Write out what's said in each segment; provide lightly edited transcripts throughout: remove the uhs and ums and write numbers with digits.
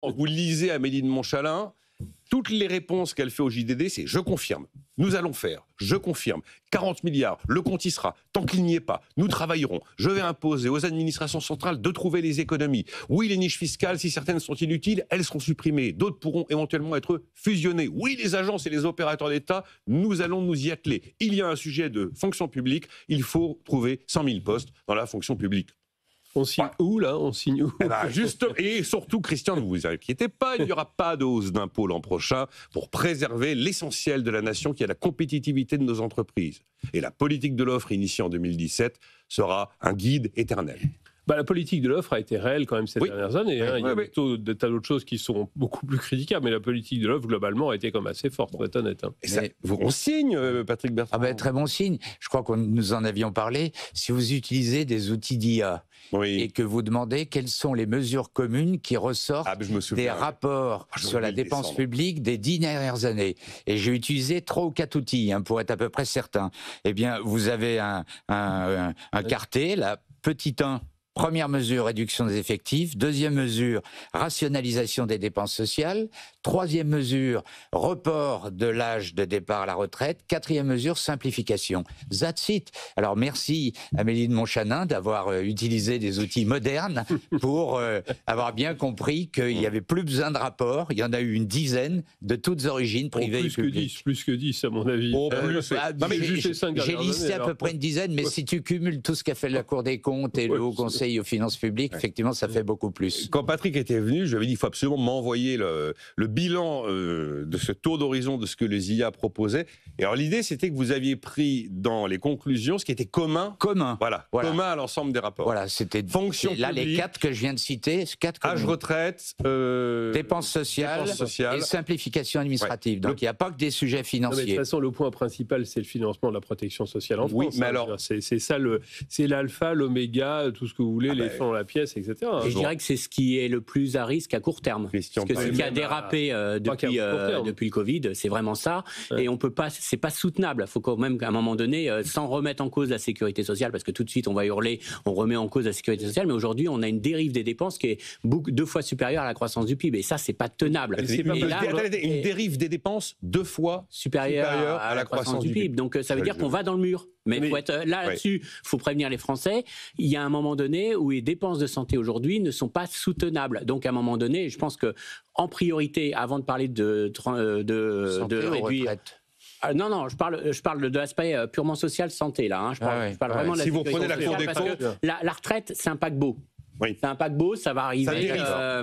Vous lisez Amélie de Montchalin, toutes les réponses qu'elle fait au JDD, c'est « je confirme, nous allons faire, je confirme, 40 milliards, le compte y sera, tant qu'il n'y est pas, nous travaillerons, je vais imposer aux administrations centrales de trouver les économies. Oui, les niches fiscales, si certaines sont inutiles, elles seront supprimées, d'autres pourront éventuellement être fusionnées. Oui, les agences et les opérateurs d'État, nous allons nous y atteler. Il y a un sujet de fonction publique, il faut trouver 100 000 postes dans la fonction publique. » On signe où, là? On signe où? Et surtout, Christian, ne vous inquiétez pas, il n'y aura pas de hausse d'impôts l'an prochain pour préserver l'essentiel de la nation qui est la compétitivité de nos entreprises. Et la politique de l'offre initiée en 2017 sera un guide éternel. La politique de l'offre a été réelle quand même ces dernières années. Il y a plutôt des tas d'autres choses qui sont beaucoup plus critiquables, mais la politique de l'offre, globalement, a été quand même assez forte, pour être honnête. Et ça, on signe, Patrick Bertrand. Très bon signe. Je crois que nous en avions parlé. Si vous utilisez des outils d'IA et que vous demandez quelles sont les mesures communes qui ressortent des rapports sur la dépense publique des 10 dernières années, et j'ai utilisé 3 ou 4 outils pour être à peu près certain, eh bien, vous avez un quartet, là, petit 1, première mesure, réduction des effectifs. Deuxième mesure, rationalisation des dépenses sociales. Troisième mesure, report de l'âge de départ à la retraite. Quatrième mesure, simplification. That's it. Alors merci Amélie de Montchalin d'avoir utilisé des outils modernes pour avoir bien compris qu'il n'y avait plus besoin de rapport. Il y en a eu une dizaine de toutes origines, privées et publiques. Plus que 10 à mon avis. J'ai listé à peu près une dizaine, mais si tu cumules tout ce qu'a fait la Cour des comptes et le Haut Conseil aux finances publiques, effectivement, ça fait beaucoup plus. Quand Patrick était venu, je lui avais dit qu'il faut absolument m'envoyer le bilan de ce tour d'horizon de ce que les IA proposaient. Et alors l'idée, c'était que vous aviez pris dans les conclusions ce qui était commun. Voilà. Commun à l'ensemble des rapports. Voilà, c'était fonction publique, les 4 que je viens de citer. Âge retraite, dépenses sociales et simplification administrative. Donc il n'y a pas que des sujets financiers. De toute façon, le point principal, c'est le financement de la protection sociale en France. Oui, mais alors, c'est ça, c'est l'alpha, l'oméga, tout ce que vous voulez, les fonds dans la pièce, etc. Et je dirais que c'est ce qui est le plus à risque à court terme. Parce que ce qui a dérapé depuis le Covid, c'est vraiment ça. Et on peut pas, c'est pas soutenable. Il faut quand même qu'à un moment donné, sans remettre en cause la sécurité sociale, parce que tout de suite on va hurler, on remet en cause la sécurité sociale, mais aujourd'hui on a une dérive des dépenses qui est 2 fois supérieure à la croissance du PIB. Et ça, c'est pas tenable. Une dérive des dépenses 2 fois supérieure à la croissance du PIB. Donc ça veut dire qu'on va dans le mur. Mais faut être là-dessus, faut prévenir les Français. Il y a un moment donné où les dépenses de santé aujourd'hui ne sont pas soutenables. Donc à un moment donné, je pense que en priorité, avant de parler de réduire. Non, je parle de l'aspect purement social, santé là. Je parle vraiment de la sécurité sociale. Si vous prenez la Cour des comptes, la retraite, c'est un paquebot. Oui. C'est un paquebot, ça va arriver,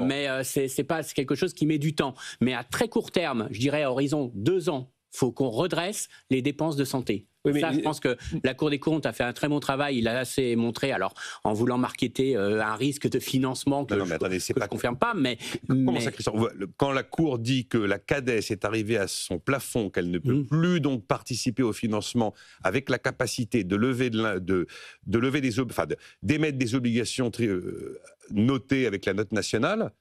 mais c'est quelque chose qui met du temps. Mais à très court terme, je dirais à horizon 2 ans, il faut qu'on redresse les dépenses de santé. Je pense que la Cour des comptes a fait un très bon travail. Il a assez montré, alors en voulant marketer un risque de financement que je ne confirme pas. Comment ça, Christian ? Quand la Cour dit que la CADES est arrivée à son plafond, qu'elle ne peut plus donc participer au financement avec la capacité de d'émettre des obligations notées avec la note nationale,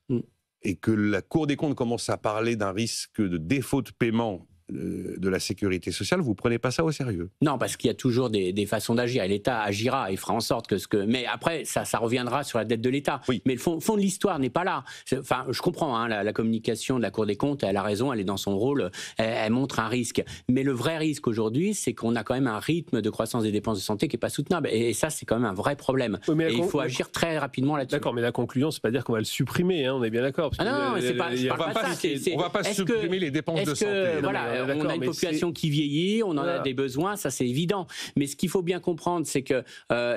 et que la Cour des comptes commence à parler d'un risque de défaut de paiement de la sécurité sociale, vous ne prenez pas ça au sérieux? Non, parce qu'il y a toujours des façons d'agir, et l'État agira et fera en sorte que... Mais après, ça reviendra sur la dette de l'État. Oui. Mais le fond de l'histoire n'est pas là. Enfin, je comprends, la communication de la Cour des comptes, elle a raison, elle est dans son rôle, elle montre un risque. Mais le vrai risque aujourd'hui, c'est qu'on a quand même un rythme de croissance des dépenses de santé qui n'est pas soutenable. Et ça, c'est quand même un vrai problème. Oui, et il faut agir très rapidement là-dessus. D'accord, mais la conclusion, c'est pas dire qu'on va le supprimer, on est bien d'accord. On ne va pas supprimer les dépenses de santé. On a une population qui vieillit, on en a des besoins, ça c'est évident. Mais ce qu'il faut bien comprendre, c'est que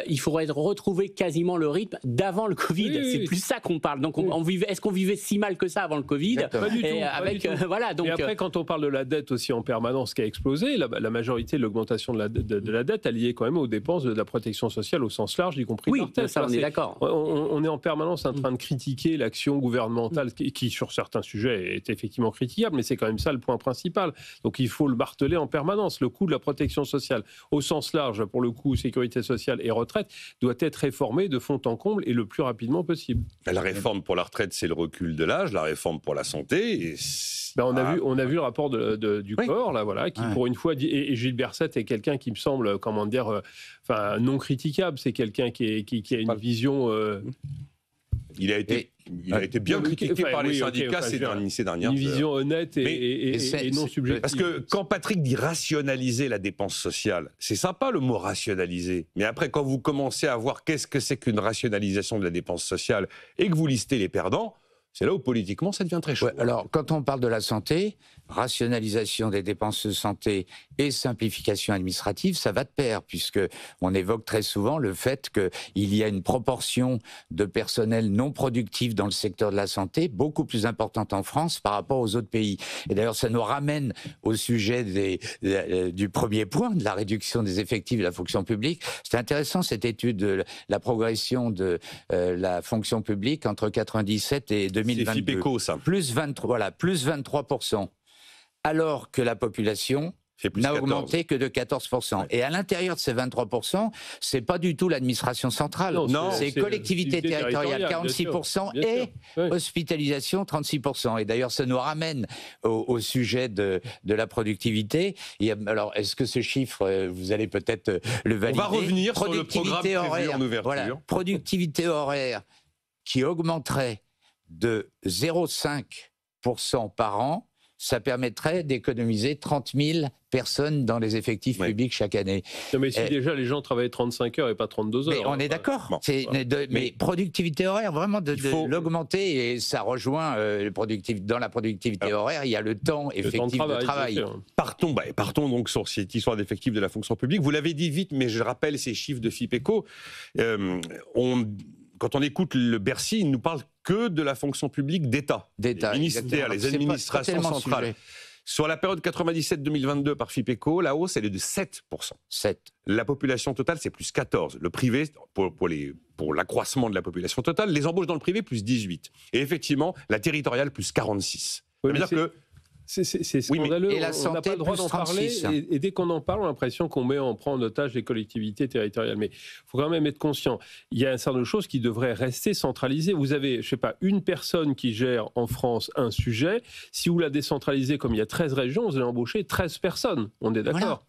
il faudrait retrouver quasiment le rythme d'avant le Covid. C'est plus ça qu'on parle. Donc, est-ce qu'on vivait si mal que ça avant le Covid? Pas du tout. Voilà. Donc, et après, quand on parle de la dette aussi en permanence qui a explosé, la majorité de l'augmentation de la dette, elle est liée quand même aux dépenses de la protection sociale au sens large, y compris la retraite. Ça, on est d'accord. On est en permanence en train de critiquer l'action gouvernementale qui, sur certains sujets, est effectivement critiquable, mais c'est quand même ça le point principal. Donc il faut le marteler en permanence. Le coût de la protection sociale, au sens large, pour le coup, sécurité sociale et retraite, doit être réformé de fond en comble et le plus rapidement possible. La réforme pour la retraite, c'est le recul de l'âge. La réforme pour la santé... on a vu le rapport du corps, là, voilà, qui pour une fois dit, et Gilles Berset est quelqu'un qui me semble, non critiquable. C'est quelqu'un qui a une vision... Il a été bien critiqué par les syndicats ces dernières Une vision honnête et non subjective. Parce que quand Patrick dit rationaliser la dépense sociale, c'est sympa le mot rationaliser. Mais après, quand vous commencez à voir qu'est-ce que c'est qu'une rationalisation de la dépense sociale et que vous listez les perdants, c'est là où politiquement ça devient très chaud. Ouais, alors, quand on parle de la santé, rationalisation des dépenses de santé et simplification administrative, ça va de pair, puisque on évoque très souvent le fait qu'il y a une proportion de personnel non productif dans le secteur de la santé beaucoup plus importante en France par rapport aux autres pays. Et d'ailleurs, ça nous ramène au sujet du premier point, de la réduction des effectifs de la fonction publique. C'est intéressant cette étude de la progression de la fonction publique entre 97 et 2022. C'est FIPECO, ça. Plus 23%. Alors que la population n'a augmenté que de 14%. Ouais. Et à l'intérieur de ces 23%, c'est pas du tout l'administration centrale. Non, c'est collectivité territoriale, 46%, et hospitalisation, 36%. Et d'ailleurs, ça nous ramène au sujet de la productivité. Alors, est-ce que ce chiffre, vous allez peut-être le valider? On va revenir sur le programme prévu en ouverture. Voilà, productivité horaire qui augmenterait de 0,5% par an, ça permettrait d'économiser 30 000 personnes dans les effectifs publics chaque année. Non, mais si déjà les gens travaillaient 35 heures et pas 32 heures... Mais on est d'accord. Bon, mais productivité horaire, vraiment de l'augmenter, et ça rejoint dans la productivité horaire, il y a le temps effectif de travail. Partons donc sur cette histoire d'effectifs de la fonction publique. Vous l'avez dit vite, mais je rappelle ces chiffres de FIPECO. Quand on écoute le Bercy, il ne nous parle que de la fonction publique d'État. Les ministères, les administrations centrales. Sur la période 97-2022 par FIPECO, la hausse, elle est de 7%. La population totale, c'est plus 14%. Le privé, pour l'accroissement de la population totale, les embauches dans le privé, plus 18%. Et effectivement, la territoriale, plus 46%. Ça veut dire que c'est scandaleux, et la santé, on n'a pas le droit d'en parler, et dès qu'on en parle, on a l'impression qu'on prend en otage les collectivités territoriales. Mais il faut quand même être conscient, il y a un certain nombre de choses qui devraient rester centralisées. Vous avez, je sais pas, une personne qui gère en France un sujet, si vous la décentralisez comme il y a 13 régions, vous allez embaucher 13 personnes, on est d'accord? Voilà.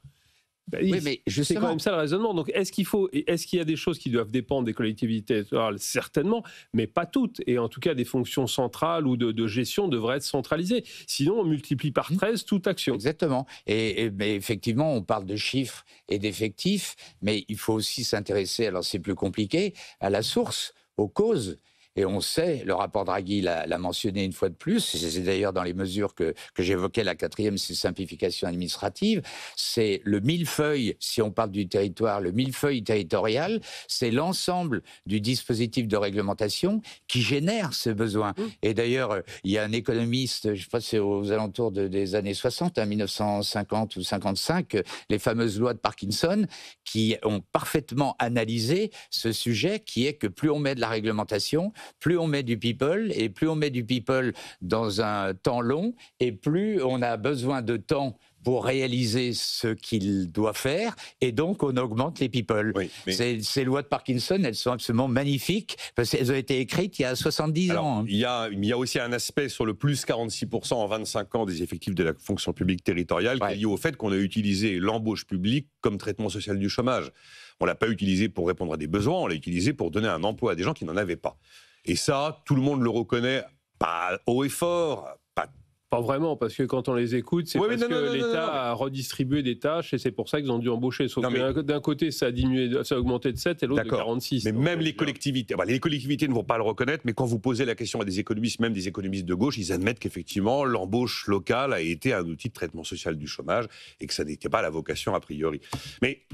Oui, mais c'est quand même ça le raisonnement. Donc, est-ce qu'il y a des choses qui doivent dépendre des collectivités territoriales? Certainement, mais pas toutes. Et en tout cas, des fonctions centrales ou de gestion devraient être centralisées. Sinon, on multiplie par 13 toute action. Exactement. Mais effectivement, on parle de chiffres et d'effectifs, mais il faut aussi s'intéresser, alors c'est plus compliqué, à la source, aux causes. Et on sait, le rapport Draghi l'a mentionné une fois de plus, c'est d'ailleurs dans les mesures que j'évoquais, la quatrième, c'est simplification administrative, c'est le millefeuille, si on parle du territoire, le millefeuille territorial, c'est l'ensemble du dispositif de réglementation qui génère ce besoin. Et d'ailleurs, il y a un économiste, je crois que c'est aux alentours des années 60, 1950 ou 55, les fameuses lois de Parkinson, qui ont parfaitement analysé ce sujet, qui est que plus on met de la réglementation, plus on met du people, et plus on met du people dans un temps long, et plus on a besoin de temps pour réaliser ce qu'il doit faire, et donc on augmente les people. Oui, ces lois de Parkinson, elles sont absolument magnifiques, parce qu'elles ont été écrites il y a 70 ans. Il y a aussi un aspect sur le plus 46% en 25 ans des effectifs de la fonction publique territoriale, qui est lié au fait qu'on a utilisé l'embauche publique comme traitement social du chômage. On ne l'a pas utilisé pour répondre à des besoins, on l'a utilisé pour donner un emploi à des gens qui n'en avaient pas. Et ça, tout le monde le reconnaît, pas haut et fort, pas vraiment, parce que quand on les écoute, c'est parce que l'État a redistribué des tâches, et c'est pour ça qu'ils ont dû embaucher. Sauf que d'un côté, ça a diminué, ça a augmenté de 7, et l'autre de 46. Mais même les collectivités, les collectivités ne vont pas le reconnaître, mais quand vous posez la question à des économistes, même des économistes de gauche, ils admettent qu'effectivement, l'embauche locale a été un outil de traitement social du chômage, et que ça n'était pas la vocation a priori. Mais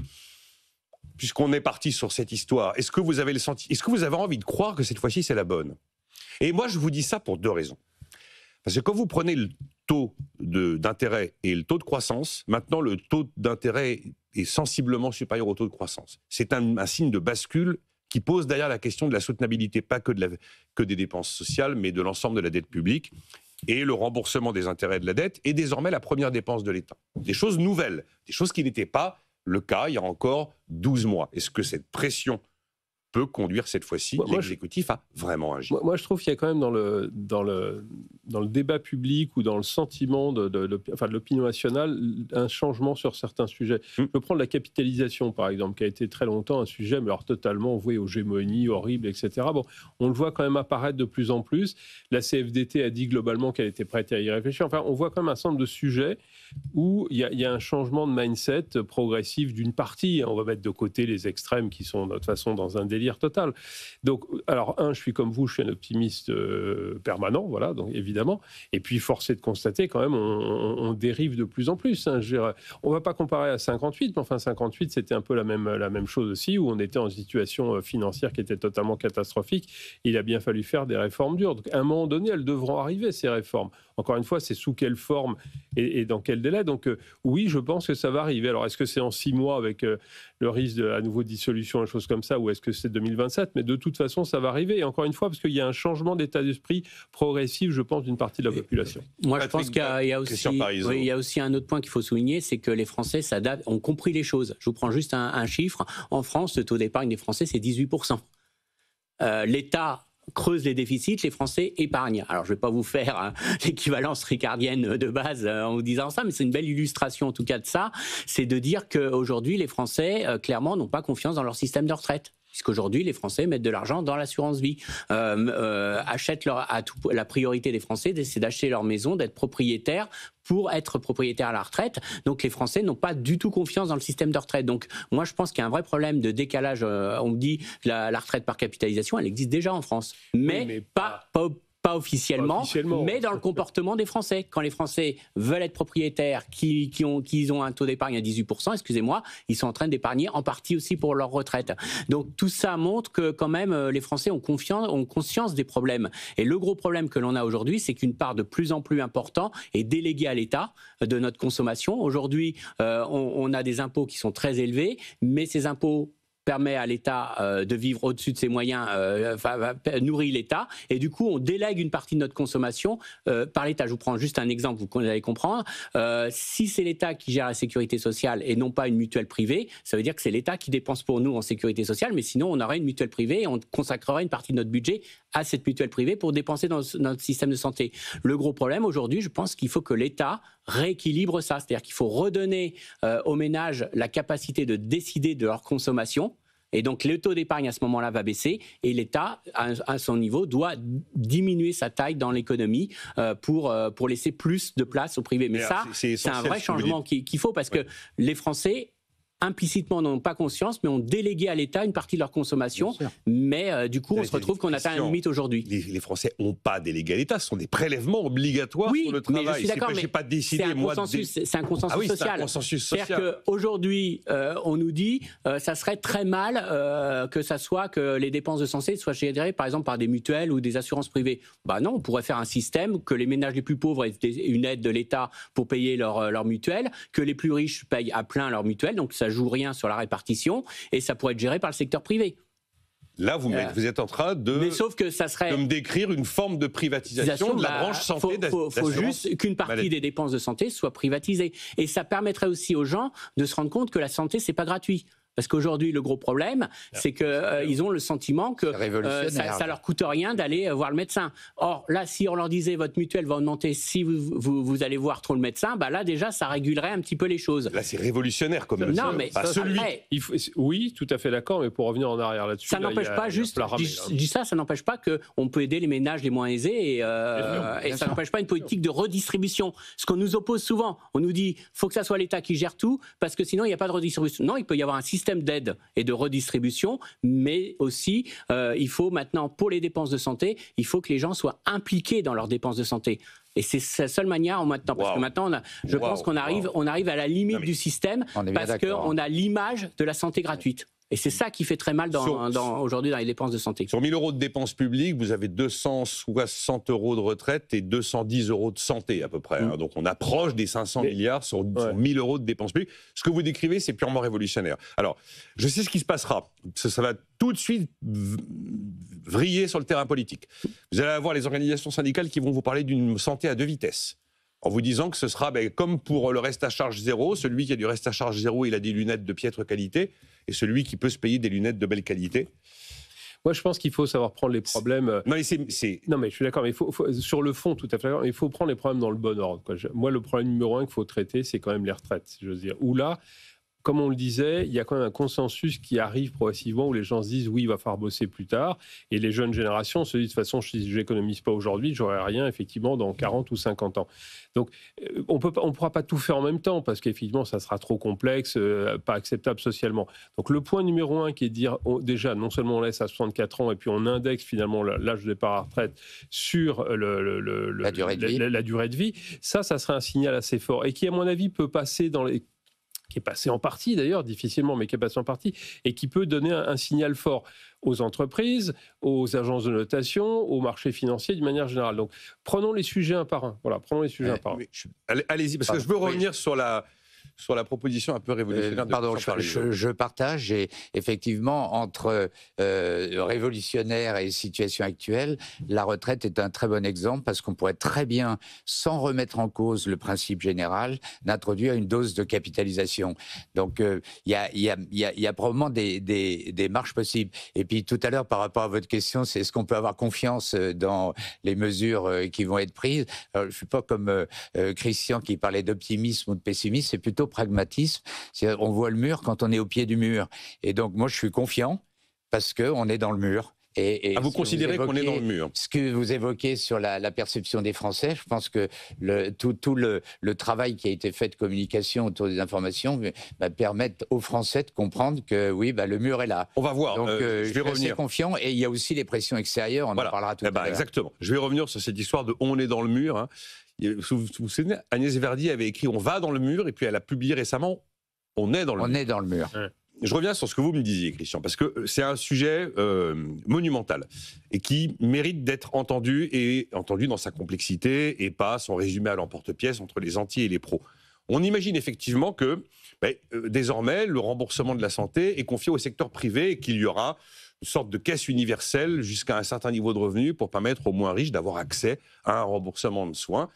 puisqu'on est parti sur cette histoire, est-ce que vous avez envie de croire que cette fois-ci, c'est la bonne? Et moi, je vous dis ça pour deux raisons. Parce que quand vous prenez le taux d'intérêt et le taux de croissance, maintenant, le taux d'intérêt est sensiblement supérieur au taux de croissance. C'est un signe de bascule qui pose d'ailleurs la question de la soutenabilité, pas que des dépenses sociales, mais de l'ensemble de la dette publique. Et le remboursement des intérêts de la dette est désormais la première dépense de l'État. Des choses nouvelles, des choses qui n'étaient pas le cas il y a encore 12 mois. Est-ce que cette pression peut conduire cette fois-ci l'exécutif à vraiment agir. Moi, je trouve qu'il y a quand même dans le débat public ou dans le sentiment de l'opinion nationale un changement sur certains sujets. Je peux prendre la capitalisation, par exemple, qui a été très longtemps un sujet, mais alors totalement voué aux gémonies, horrible, etc. Bon, on le voit quand même apparaître de plus en plus. La CFDT a dit globalement qu'elle était prête à y réfléchir. Enfin, on voit quand même un certain nombre de sujets où il y a un changement de mindset progressif d'une partie. On va mettre de côté les extrêmes qui sont de toute façon dans un délire total. Donc, alors, je suis comme vous, je suis un optimiste permanent, voilà, donc évidemment. Et puis, force est de constater quand même, on dérive de plus en plus. Hein. On ne va pas comparer à 58, mais enfin, 58, c'était un peu la même chose aussi, où on était en situation financière qui était totalement catastrophique. Il a bien fallu faire des réformes dures. Donc, à un moment donné, elles devront arriver, ces réformes. Encore une fois, c'est sous quelle forme et dans quel délai. Donc, oui, je pense que ça va arriver. Alors, est-ce que c'est en 6 mois avec le risque à nouveau de dissolution, des choses comme ça, ou est-ce que c'est 2027 ? Mais de toute façon, ça va arriver. Et encore une fois, parce qu'il y a un changement d'état d'esprit progressif, je pense, d'une partie de la population. Moi, je pense qu'il y a aussi un autre point qu'il faut souligner, c'est que les Français ont compris les choses. Je vous prends juste un chiffre. En France, le taux d'épargne des Français, c'est 18%. L'État creuse les déficits, les Français épargnent. Alors, je ne vais pas vous faire l'équivalence ricardienne de base en vous disant ça, mais c'est une belle illustration en tout cas de ça. C'est de dire qu'aujourd'hui, les Français, clairement, n'ont pas confiance dans leur système de retraite. Puisqu'aujourd'hui, les Français mettent de l'argent dans l'assurance vie, achètent la priorité des Français, c'est d'acheter leur maison, d'être propriétaire pour être propriétaire à la retraite. Donc les Français n'ont pas du tout confiance dans le système de retraite. Donc moi, je pense qu'il y a un vrai problème de décalage. On me dit que la retraite par capitalisation, elle existe déjà en France, mais pas officiellement, mais dans le comportement des Français. Quand les Français veulent être propriétaires, qu'ils ont un taux d'épargne à 18%, excusez-moi, ils sont en train d'épargner en partie aussi pour leur retraite. Donc tout ça montre que quand même les Français ont conscience des problèmes. Et le gros problème que l'on a aujourd'hui, c'est qu'une part de plus en plus importante est déléguée à l'État de notre consommation. Aujourd'hui, on a des impôts qui sont très élevés, mais ces impôts permet à l'État de vivre au-dessus de ses moyens, nourrit l'État, et du coup on délègue une partie de notre consommation par l'État. Je vous prends juste un exemple, vous allez comprendre. Si c'est l'État qui gère la sécurité sociale et non pas une mutuelle privée, ça veut dire que c'est l'État qui dépense pour nous en sécurité sociale, mais sinon on aurait une mutuelle privée et on consacrerait une partie de notre budget à cette mutuelle privée pour dépenser dans notre système de santé. Le gros problème aujourd'hui, je pense qu'il faut que l'État rééquilibre ça, c'est-à-dire qu'il faut redonner aux ménages la capacité de décider de leur consommation. Et donc, le taux d'épargne à ce moment-là va baisser et l'État, à son niveau, doit diminuer sa taille dans l'économie pour laisser plus de place au privé. Mais ça, c'est un vrai changement qu'il faut parce que les Français implicitement n'ont pas conscience, mais ont délégué à l'État une partie de leur consommation. Mais du coup, on se retrouve qu'on atteint une limite aujourd'hui. Les Français n'ont pas délégué à l'État, ce sont des prélèvements obligatoires sur le travail. Mais je suis d'accord, mais pas décidé, c'est un consensus social. C'est un consensus social. C'est-à-dire qu'aujourd'hui, on nous dit ça serait très mal que les dépenses de santé soient gérées, par exemple, par des mutuelles ou des assurances privées. Bah non, on pourrait faire un système que les ménages les plus pauvres aient une aide de l'État pour payer leur mutuelle, que les plus riches payent à plein leur mutuelle, donc ça joue rien sur la répartition et ça pourrait être géré par le secteur privé. Là, vous êtes en train de me décrire une forme de privatisation de la branche santé. Il faut juste qu'une partie des dépenses de santé soit privatisée. Et ça permettrait aussi aux gens de se rendre compte que la santé, c'est pas gratuit. Parce qu'aujourd'hui, le gros problème, c'est qu'ils ont le sentiment que ça leur coûte rien d'aller voir le médecin. Or, là, si on leur disait votre mutuelle va augmenter si vous allez voir trop le médecin, bah là, déjà, ça régulerait un petit peu les choses. Là, c'est révolutionnaire comme même. Non, mais oui, tout à fait d'accord, mais pour revenir en arrière là-dessus, ça n'empêche pas juste. Je dis ça n'empêche pas qu'on peut aider les ménages les moins aisés et ça n'empêche pas une politique de redistribution. Ce qu'on nous oppose souvent, on nous dit faut que ça soit l'État qui gère tout parce que sinon il n'y a pas de redistribution. Non, il peut y avoir un système d'aide et de redistribution, mais aussi il faut maintenant, pour les dépenses de santé, il faut que les gens soient impliqués dans leurs dépenses de santé. Et c'est la seule manière maintenant, parce que maintenant, je pense qu'on arrive à la limite du système parce qu'on a l'image de la santé gratuite. Et c'est ça qui fait très mal aujourd'hui dans les dépenses de santé. Sur 1 000 € de dépenses publiques, vous avez 260 € de retraite et 210 € de santé à peu près. Hein. Donc on approche des 500 milliards sur 1 000 € de dépenses publiques. Ce que vous décrivez, c'est purement révolutionnaire. Alors, je sais ce qui se passera. Ça va tout de suite vriller sur le terrain politique. Vous allez avoir les organisations syndicales qui vont vous parler d'une santé à 2 vitesses. En vous disant que ce sera comme pour le reste à charge zéro, celui qui a du reste à charge zéro, il a des lunettes de piètre qualité, et celui qui peut se payer des lunettes de belle qualité, Moi, je pense qu'il faut savoir prendre les problèmes. Non, mais Non, mais je suis d'accord. Mais sur le fond, tout à fait d'accord. Il faut prendre les problèmes dans le bon ordre. Moi, le problème numéro 1 qu'il faut traiter, c'est quand même les retraites, si j'ose dire. Où là, comme on le disait, il y a quand même un consensus qui arrive progressivement où les gens se disent oui, il va falloir bosser plus tard. Et les jeunes générations se disent de toute façon, si je n'économise pas aujourd'hui, j'aurai rien effectivement dans 40 ou 50 ans. Donc, on ne pourra pas tout faire en même temps parce qu'effectivement, ça sera trop complexe, pas acceptable socialement. Donc, le point numéro 1 qui est de dire déjà, non seulement on laisse à 64 ans et puis on indexe finalement l'âge de départ à la retraite sur la durée de vie, ça serait un signal assez fort et qui, à mon avis, peut passer qui est passé en partie d'ailleurs, difficilement, mais qui est passé en partie, et qui peut donner un signal fort aux entreprises, aux agences de notation, aux marchés financiers d'une manière générale. Donc, prenons les sujets un par un. Voilà, prenons les sujets un par un. Allez-y, parce que je veux revenir sur la proposition un peu révolutionnaire. Je partage, et effectivement, entre révolutionnaire et situation actuelle, la retraite est un très bon exemple parce qu'on pourrait très bien, sans remettre en cause le principe général, d'introduire une dose de capitalisation. Donc, il y a probablement des marches possibles. Et puis, tout à l'heure, par rapport à votre question, c'est est-ce qu'on peut avoir confiance dans les mesures qui vont être prises? Alors, je ne suis pas comme Christian qui parlait d'optimisme ou de pessimisme, c'est plutôt pragmatisme. On voit le mur quand on est au pied du mur. Et donc, moi, je suis confiant parce qu'on est dans le mur. Vous considérez qu'on est dans le mur? Ce que vous évoquez sur la perception des Français, je pense que tout le travail qui a été fait de communication autour des informations va permettre aux Français de comprendre que oui, le mur est là. On va voir. Donc, je vais revenir. Assez confiant. Et il y a aussi les pressions extérieures, on en parlera tout à l'heure. Exactement. Je vais revenir sur cette histoire de « on est dans le mur ». Hein. Vous vous souvenez, Agnès Verdi avait écrit « on va dans le mur » et puis elle a publié récemment « on est dans le mur ». On est dans le mur. Ouais. Je reviens sur ce que vous me disiez, Christian, parce que c'est un sujet monumental et qui mérite d'être entendu dans sa complexité et pas son résumé à l'emporte-pièce entre les anti et les pros. On imagine effectivement que désormais, le remboursement de la santé est confié au secteur privé et qu'il y aura une sorte de caisse universelle jusqu'à un certain niveau de revenu pour permettre aux moins riches d'avoir accès à un remboursement de soins.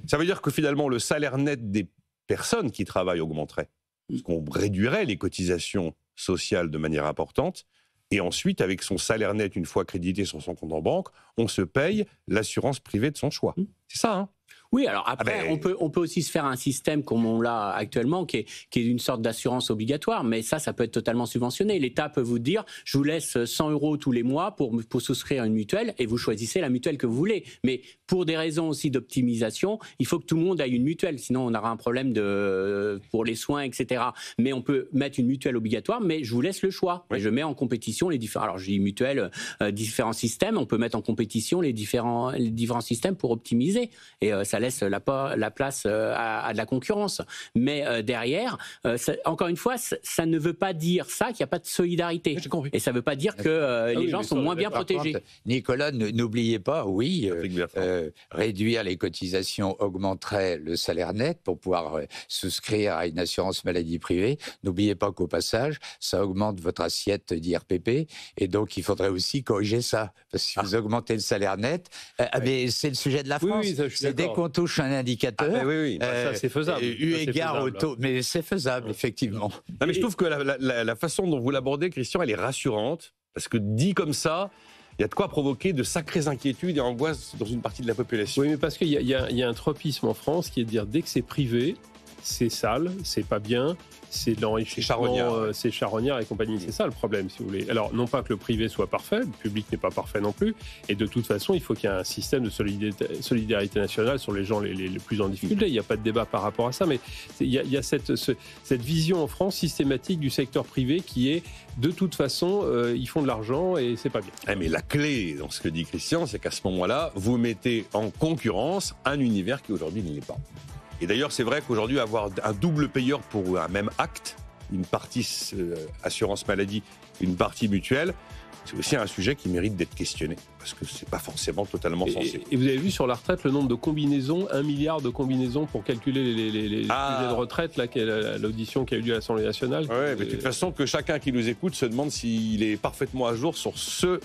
Ça veut dire que finalement, le salaire net des personnes qui travaillent augmenterait. Parce qu'on réduirait les cotisations sociales de manière importante, et ensuite, avec son salaire net, une fois crédité sur son compte en banque, on se paye l'assurance privée de son choix. C'est ça, hein? Oui, alors après, on peut aussi se faire un système comme on l'a actuellement, qui est une sorte d'assurance obligatoire, mais ça peut être totalement subventionné. L'État peut vous dire, je vous laisse 100 € tous les mois pour souscrire une mutuelle, et vous choisissez la mutuelle que vous voulez. Mais pour des raisons aussi d'optimisation, il faut que tout le monde ait une mutuelle, sinon on aura un problème pour les soins, etc. Mais on peut mettre une mutuelle obligatoire, mais je vous laisse le choix. Oui. Et je mets en compétition les différents... Alors je dis mutuelle, différents systèmes, on peut mettre en compétition les différents systèmes pour optimiser. Et ça laisse la place à de la concurrence. Mais derrière, encore une fois, ça ne veut pas dire ça qu'il n'y a pas de solidarité. Et ça ne veut pas dire que les gens sont moins bien protégés. Contre, Nicolas, n'oubliez pas, réduire les cotisations augmenterait le salaire net pour pouvoir souscrire à une assurance maladie privée. N'oubliez pas qu'au passage, ça augmente votre assiette d'IRPP. Et donc, il faudrait aussi corriger ça. Parce que si vous augmentez le salaire net, mais c'est le sujet de la France. Oui, c'est dès qu'on touche un indicateur. Ça, c'est faisable. Eu égard au taux. Mais c'est faisable, effectivement. Non, mais je trouve que la façon dont vous l'abordez, Christian, elle est rassurante. Parce que dit comme ça, il y a de quoi provoquer de sacrées inquiétudes et angoisses dans une partie de la population. Oui, mais parce qu'il y a un tropisme en France qui est de dire dès que c'est privé, c'est sale, c'est pas bien, c'est de l'enrichissement, c'est charognard et compagnie. C'est ça le problème, si vous voulez. Alors, non pas que le privé soit parfait, le public n'est pas parfait non plus, et de toute façon, il faut qu'il y ait un système de solidarité nationale sur les gens les plus en difficulté. Il n'y a pas de débat par rapport à ça, mais il y a cette vision en France systématique du secteur privé qui est, de toute façon, ils font de l'argent et c'est pas bien. Mais la clé dans ce que dit Christian, c'est qu'à ce moment-là, vous mettez en concurrence un univers qui aujourd'hui n'y est pas. Et d'ailleurs, c'est vrai qu'aujourd'hui, avoir un double payeur pour un même acte, une partie assurance maladie, une partie mutuelle, c'est aussi un sujet qui mérite d'être questionné, parce que c'est pas forcément totalement sensé. Et vous avez vu sur la retraite le nombre de combinaisons, 1 milliard de combinaisons pour calculer les sujets de retraite, là, l'audition qui a eu lieu à l'Assemblée nationale. Oui, mais de toute façon, que chacun qui nous écoute se demande s'il est parfaitement à jour sur ce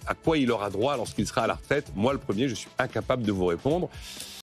à quoi il aura droit lorsqu'il sera à la retraite. Moi, le premier, je suis incapable de vous répondre.